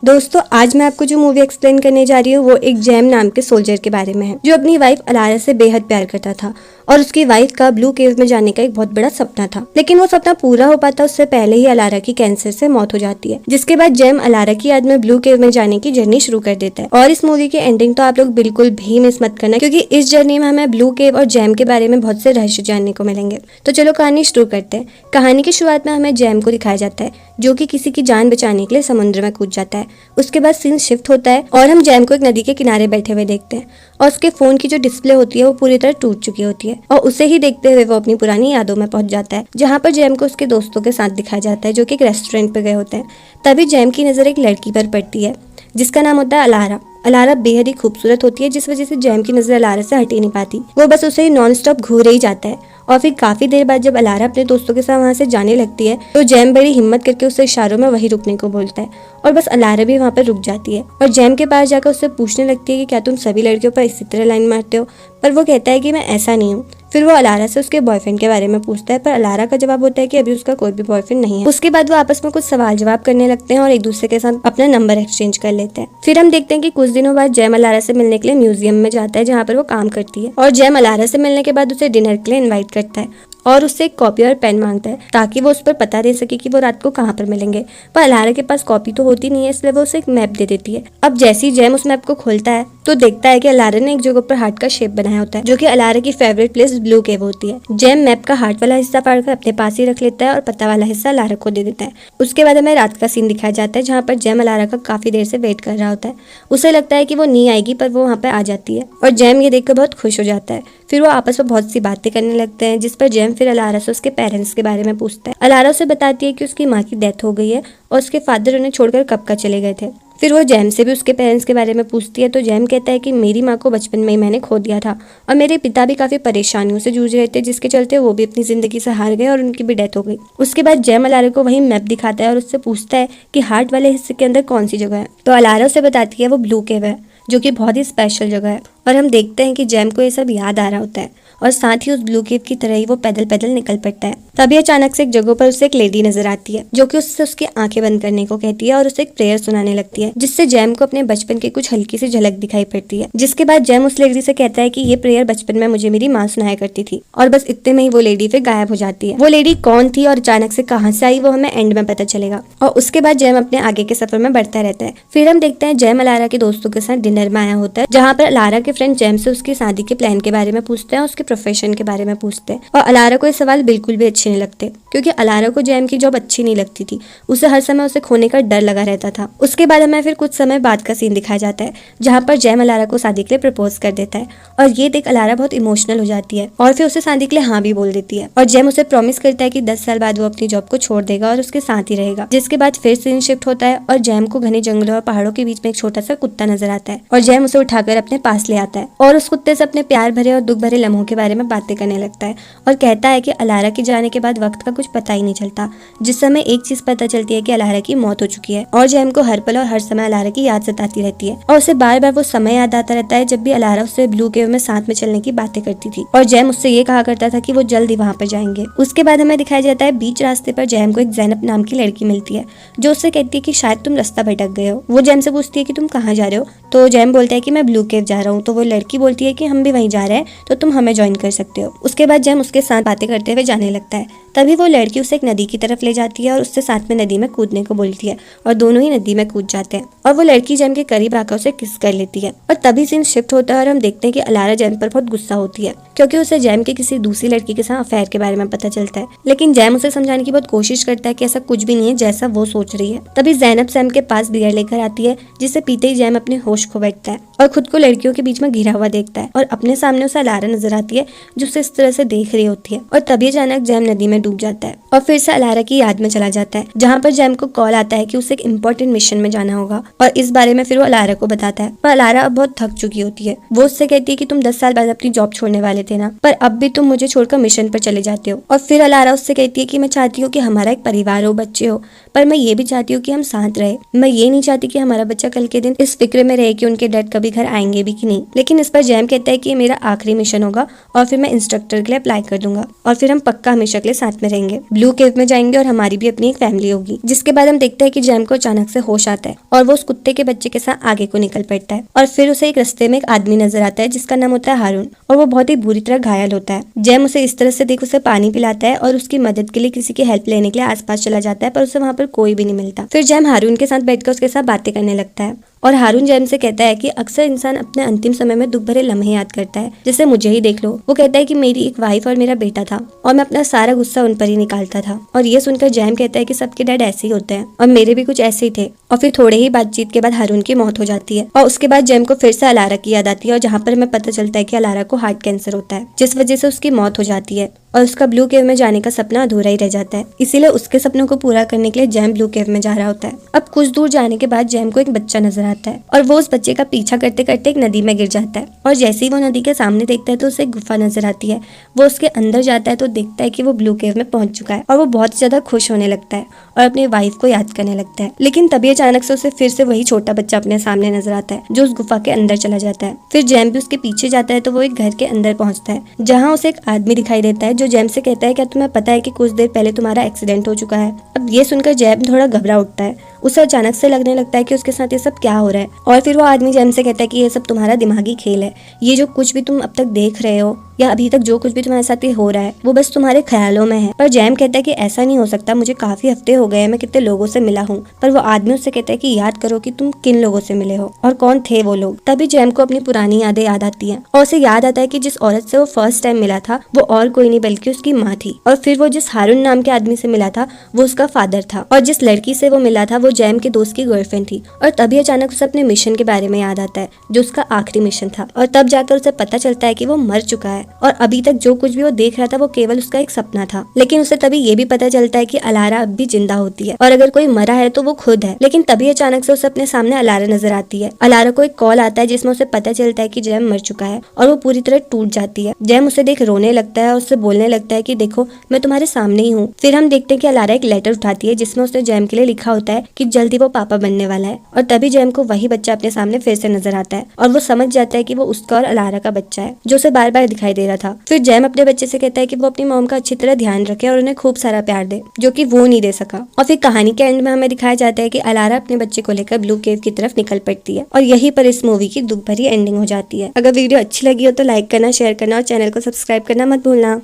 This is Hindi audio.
दोस्तों आज मैं आपको जो मूवी एक्सप्लेन करने जा रही हूँ वो एक जैम नाम के सोल्जर के बारे में है जो अपनी वाइफ अलारा से बेहद प्यार करता था और उसकी वाइफ का ब्लू केव में जाने का एक बहुत बड़ा सपना था। लेकिन वो सपना पूरा हो पाता उससे पहले ही अलारा की कैंसर से मौत हो जाती है, जिसके बाद जैम अलारा की याद में ब्लू केव में जाने की जर्नी शुरू कर देता है। और इस मूवी की एंडिंग तो आप लोग बिल्कुल भी मिस मत करना, क्योंकि इस जर्नी में हमें ब्लू केव और जैम के बारे में बहुत से रहस्य जानने को मिलेंगे। तो चलो कहानी शुरू करते हैं। कहानी की शुरुआत में हमें जैम को दिखाया जाता है जो कि किसी की जान बचाने के लिए समुद्र में कूद जाता है। उसके बाद सीन शिफ्ट होता है और हम जैम को एक नदी के किनारे बैठे हुए देखते हैं और उसके फोन की जो डिस्प्ले होती है वो पूरी तरह टूट चुकी होती है और उसे ही देखते हुए वो अपनी पुरानी यादों में पहुंच जाता है, जहाँ पर जैम को उसके दोस्तों के साथ दिखाया जाता है जो कि एक रेस्टोरेंट पे गए होते हैं। तभी जैम की नजर एक लड़की पर पड़ती है जिसका नाम होता है अलारा। अलारा बेहद ही खूबसूरत होती है, जिस वजह से जैम की नजर अलारा से हट ही नहीं पाती। वो बस उसे नॉन स्टॉप घूरे ही जाता है और फिर काफी देर बाद जब अलारा अपने दोस्तों के साथ वहाँ से जाने लगती है तो जैम बड़ी हिम्मत करके उसे इशारों में वहीं रुकने को बोलता है और बस अलारा भी वहाँ पर रुक जाती है और जैम के पास जाकर उससे पूछने लगती है कि क्या तुम सभी लड़कियों पर इसी तरह लाइन मारते हो, पर वो कहता है कि मैं ऐसा नहीं हूँ। फिर वो अलारा से उसके बॉयफ्रेंड के बारे में पूछता है, पर अलारा का जवाब होता है कि अभी उसका कोई भी बॉयफ्रेंड नहीं है। उसके बाद वो आपस में कुछ सवाल जवाब करने लगते हैं और एक दूसरे के साथ अपना नंबर एक्सचेंज कर लेते हैं। फिर हम देखते हैं कि कुछ दिनों बाद जैम अलारा से मिलने के लिए म्यूजियम में जाता है जहाँ पर वो काम करती है और जैम अलारा से मिलने के बाद उसे डिनर के लिए इन्वाइट करता है और उससे एक कॉपी और पेन मांगता है ताकि वो उस पर पता दे सके कि वो रात को कहाँ पर मिलेंगे। पर अलारा के पास कॉपी तो होती नहीं है, इसलिए वो उसे एक मैप दे देती है। अब जैसे ही जैम उस मैप को खोलता है तो देखता है कि अलारा ने एक जगह पर हार्ट का शेप बनाया होता है जो कि अलारा की फेवरेट प्लेस ब्लू केव होती है। जैम मैप का हार्ट वाला हिस्सा फाड़कर अपने पास ही रख लेता है और पता वाला हिस्सा अलारा को दे देता है। उसके बाद हमें रात का सीन दिखाया जाता है जहाँ पर जैम अलारा का काफी देर से वेट कर रहा होता है। उसे लगता है कि वो नहीं आएगी, पर वो वहाँ पर आ जाती है और जैम ये देखकर बहुत खुश हो जाता है। फिर वो आपस में बहुत सी बातें करने लगते हैं, जिस पर जैम फिर अलारा से उसके पेरेंट्स के बारे में पूछता है। अलारा उसे बताती है कि उसकी माँ की डेथ हो गई है और उसके फादर उन्हें छोड़कर कब का चले गए थे। फिर वो जैम से भी उसके पेरेंट्स के बारे में पूछती है तो जैम कहता है कि मेरी माँ को बचपन में ही मैंने खो दिया था और मेरे पिता भी काफी परेशानियों से जूझ रहे थे, जिसके चलते वो भी अपनी जिंदगी से हार गए और उनकी भी डेथ हो गई। उसके बाद जैम अलारा को वही मैप दिखाता है और उससे पूछता है कि हार्ट वाले हिस्से के अंदर कौन सी जगह है। तो अलारा उसे बताती है वो ब्लू केव है जो कि बहुत ही स्पेशल जगह है और हम देखते हैं कि जैम को ये सब याद आ रहा होता है और साथ ही उस ब्लू केव की तरह ही वो पैदल पैदल निकल पड़ता है। तभी अचानक से एक जगह पर उसे एक लेडी नजर आती है जो कि उससे उसकी आंखें बंद करने को कहती है और उसे एक प्रेयर सुनाने लगती है, जिससे जैम को अपने बचपन की कुछ हल्की सी झलक दिखाई पड़ती है। जिसके बाद जैम उस लेडी से कहता है कि ये प्रेयर बचपन में मुझे मेरी माँ सुनाया करती थी और बस इतने में ही वो लेडी फिर गायब हो जाती है। वो लेडी कौन थी और अचानक से कहाँ से आई वो हमें एंड में पता चलेगा और उसके बाद जैम अपने आगे के सफर में बढ़ता रहता है। फिर हम देखते हैं जैम अलारा के दोस्तों के साथ डिनर में आया होता है जहाँ पर अलारा के फ्रेंड जैम से उसकी शादी के प्लान के बारे में पूछते हैं और उसके प्रोफेशन के बारे में पूछते हैं और अलारा को ये सवाल बिल्कुल भी अच्छे नहीं लगते, क्योंकि अलारा को जैम की जॉब अच्छी नहीं लगती थी। उसे हर समय उसे खोने का डर लगा रहता था। उसके बाद हमें फिर कुछ समय बाद का सीन दिखाया जाता है जहाँ पर जैम अलारा को शादी के लिए प्रपोज कर देता है और ये देख अलारा बहुत इमोशनल हो जाती है और फिर उसे शादी के लिए हाँ भी बोल देती है और जैम उसे प्रॉमिस करता है कि 10 साल बाद वो अपनी जॉब को छोड़ देगा और उसके साथ ही रहेगा। जिसके बाद फिर सीन शिफ्ट होता है और जैम को घने जंगलों और पहाड़ों के बीच में एक छोटा सा कुत्ता नजर आता है और जैम उसे उठाकर अपने पास ले आता है और उस कुत्ते से अपने प्यार भरे और दुख भरे लम्हों के बारे में बातें करने लगता है और कहता है कि अलारा के जाने के बाद वक्त का कुछ पता ही नहीं चलता, जिस समय एक चीज पता चलती है कि अलारा की मौत हो चुकी है और जैम को हर पल और हर समय अलारा की याद सताती रहती है और उसे बार बार वो समय याद आता रहता है जब भी अलारा उससे ब्लू केव में साथ में चलने की बातें करती थी और जैम उससे ये कहा करता था कि वो जल्द ही वहाँ पर जाएंगे। उसके बाद हमें दिखाया जाता है बीच रास्ते पर जैम को एक जैनब नाम की लड़की मिलती है जो उससे कहती है कि शायद तुम रास्ता भटक गए हो। वो जैम से पूछती है कि तुम कहाँ जा रहे हो, तो जैम बोलता है कि मैं ब्लू केव जा रहा हूँ। तो वो लड़की बोलती है कि हम भी वहीं जा रहे हैं, तो तुम हमें ज्वाइन कर सकते हो। उसके बाद जैम उसके साथ बातें करते हुए जाने लगता है। तभी वो लड़की उसे एक नदी की तरफ ले जाती है और उससे साथ में नदी में कूदने को बोलती है और दोनों ही नदी में कूद जाते हैं और वो लड़की जैम के करीब आकर उसे किस कर लेती है और तभी सीन शिफ्ट होता है और हम देखते हैं कि अलारा जैम पर बहुत गुस्सा होती है क्योंकि उसे जैम के किसी दूसरी लड़की के साथ अफेयर के बारे में पता चलता है। लेकिन जैम उसे समझाने की बहुत कोशिश करता है कि ऐसा कुछ भी नहीं है जैसा वो सोच रही है। तभी जैनब जैम के पास बियर लेकर आती है, जिसे पीते ही जैम अपने होश खो बैठता है और खुद को लड़कियों के बीच में घिरा हुआ देखता है और अपने सामने उसे अलारा नजर आती है जो उसे इस तरह से देख रही होती है और तभी अचानक जैम नदी में डूब जाता है और फिर से अलारा की याद में चला जाता है, जहाँ पर जैम को कॉल आता है कि उसे एक इम्पोर्टेंट मिशन में जाना होगा और इस बारे में फिर वो अलारा को बताता है। पर अलारा अब बहुत थक चुकी होती है। वो उससे कहती है कि तुम 10 साल बाद अपनी जॉब छोड़ने वाले थे ना, पर अब भी तुम मुझे छोड़कर मिशन पर चले जाते हो। और फिर अलारा उससे कहती है कि मैं चाहती हूँ कि हमारा एक परिवार हो, बच्चे हो, पर मैं ये भी चाहती हूँ कि हम साथ रहे। मैं ये नहीं चाहती कि हमारा बच्चा कल के दिन इस फिक्र में रहे कि उनके डैड कभी घर आएंगे भी कि नहीं। लेकिन इस पर जैम कहता है कि ये मेरा आखिरी मिशन होगा और फिर मैं इंस्ट्रक्टर के लिए अप्लाई कर दूंगा और फिर हम पक्का हमेशा के लिए साथ में रहेंगे। ब्लू केव में जाएंगे और हमारी भी अपनी एक फैमिली होगी। जिसके बाद हम देखते हैं कि जैम को अचानक से होश आता है और वो उस कुत्ते के बच्चे के साथ आगे को निकल पड़ता है और फिर उसे एक रास्ते में एक आदमी नजर आता है जिसका नाम होता है हारून और वो बहुत ही बुरी तरह घायल होता है। जैम उसे इस तरह से देख उसे पानी पिलाता है और उसकी मदद के लिए किसी की हेल्प लेने के लिए आसपास चला जाता है, पर उसे वहाँ पर कोई भी नहीं मिलता। फिर जैम हारून के साथ बैठकर उसके साथ बातें करने लगता है और हारून जैम से कहता है कि अक्सर इंसान अपने अंतिम समय में दुख भरे लम्हे याद करता है, जैसे मुझे ही देख लो। वो कहता है कि मेरी एक वाइफ और मेरा बेटा था और मैं अपना सारा गुस्सा उन पर ही निकालता था। और ये सुनकर जैम कहता है कि सबके डैड ऐसे ही होते हैं और मेरे भी कुछ ऐसे ही थे। और फिर थोड़े ही बातचीत के बाद हारून की मौत हो जाती है और उसके बाद जैम को फिर से अलारा की याद आती है और जहाँ पर हमें पता चलता है कि अलारा को हार्ट कैंसर होता है, जिस वजह से उसकी मौत हो जाती है और उसका ब्लू केव में जाने का सपना अधूरा ही रह जाता है। इसीलिए उसके सपनों को पूरा करने के लिए जैम ब्लू केव में जा रहा होता है। अब कुछ दूर जाने के बाद जैम को एक बच्चा नजर आता है और वो उस बच्चे का पीछा करते करते एक नदी में गिर जाता है और जैसे ही वो नदी के सामने देखता है तो उसे एक गुफा नजर आती है। वो उसके अंदर जाता है तो देखता है कि वो ब्लू केव में पहुंच चुका है और वो बहुत ज्यादा खुश होने लगता है और अपनी वाइफ को याद करने लगता है। लेकिन तभी अचानक से उसे फिर से वही छोटा बच्चा अपने सामने नजर आता है जो उस गुफा के अंदर चला जाता है। फिर जैम भी उसके पीछे जाता है तो वो एक घर के अंदर पहुंचता है जहाँ उसे एक आदमी दिखाई देता है जो जैम से कहता है क्या तुम्हें पता है कि कुछ देर पहले तुम्हारा एक्सीडेंट हो चुका है। अब ये सुनकर जैम थोड़ा घबरा उठता है। उसे अचानक से लगने लगता है कि उसके साथ ये सब क्या हो रहा है और फिर वो आदमी जैम से कहता है कि ये सब तुम्हारा दिमागी खेल है। ये जो कुछ भी तुम अब तक देख रहे हो या अभी तक जो कुछ भी तुम्हारे साथ हो रहा है वो बस तुम्हारे ख्यालों में है। पर जैम कहता है कि ऐसा नहीं हो सकता, मुझे काफी हफ्ते हो गए, मैं कितने लोगों से मिला हूँ। पर वो आदमी उससे कहता है कि याद करो कि तुम किन लोगों से मिले हो और कौन थे वो लोग। तभी जैम को अपनी पुरानी यादें याद आती है और उसे याद आता है कि जिस औरत से वो फर्स्ट टाइम मिला था वो और कोई नहीं बल्कि उसकी माँ थी और फिर वो जिस हारून नाम के आदमी से मिला था वो उसका फादर था और जिस लड़की से वो मिला था वो जैम के दोस्त की गर्लफ्रेंड थी। और तभी अचानक उसे अपने मिशन के बारे में याद आता है जो उसका आखिरी मिशन था और तब जाकर उसे पता चलता है कि वो मर चुका है और अभी तक जो कुछ भी वो देख रहा था वो केवल उसका एक सपना था। लेकिन उसे तभी ये भी पता चलता है कि अलारा अब भी जिंदा होती है और अगर कोई मरा है तो वो खुद है। लेकिन तभी अचानक से उसे अपने सामने अलारा नजर आती है। अलारा को एक कॉल आता है जिसमें उसे पता चलता है कि जैम मर चुका है और वो पूरी तरह टूट जाती है। जैम उसे देख रोने लगता है और उससे बोलने लगता है कि देखो मैं तुम्हारे सामने ही हूँ। फिर हम देखते हैं कि अलारा एक लेटर उठाती है जिसमें उसने जैम के लिए लिखा होता है कि जल्दी वो पापा बनने वाला है और तभी जैम को वही बच्चा अपने सामने फिर से नजर आता है और वो समझ जाता है कि वो उसका और अलारा का बच्चा है जो उसे बार बार दिखाई दे रहा था। फिर जैम अपने बच्चे से कहता है कि वो अपनी मॉम का अच्छी तरह ध्यान रखे और उन्हें खूब सारा प्यार दे जो कि वो नहीं दे सका। और फिर कहानी के एंड में हमें दिखाया जाता है कि अलारा अपने बच्चे को लेकर ब्लू केव की तरफ निकल पड़ती है और यहीं पर इस मूवी की दुख भरी एंडिंग हो जाती है। अगर वीडियो अच्छी लगी हो तो लाइक करना, शेयर करना और चैनल को सब्सक्राइब करना मत भूलना।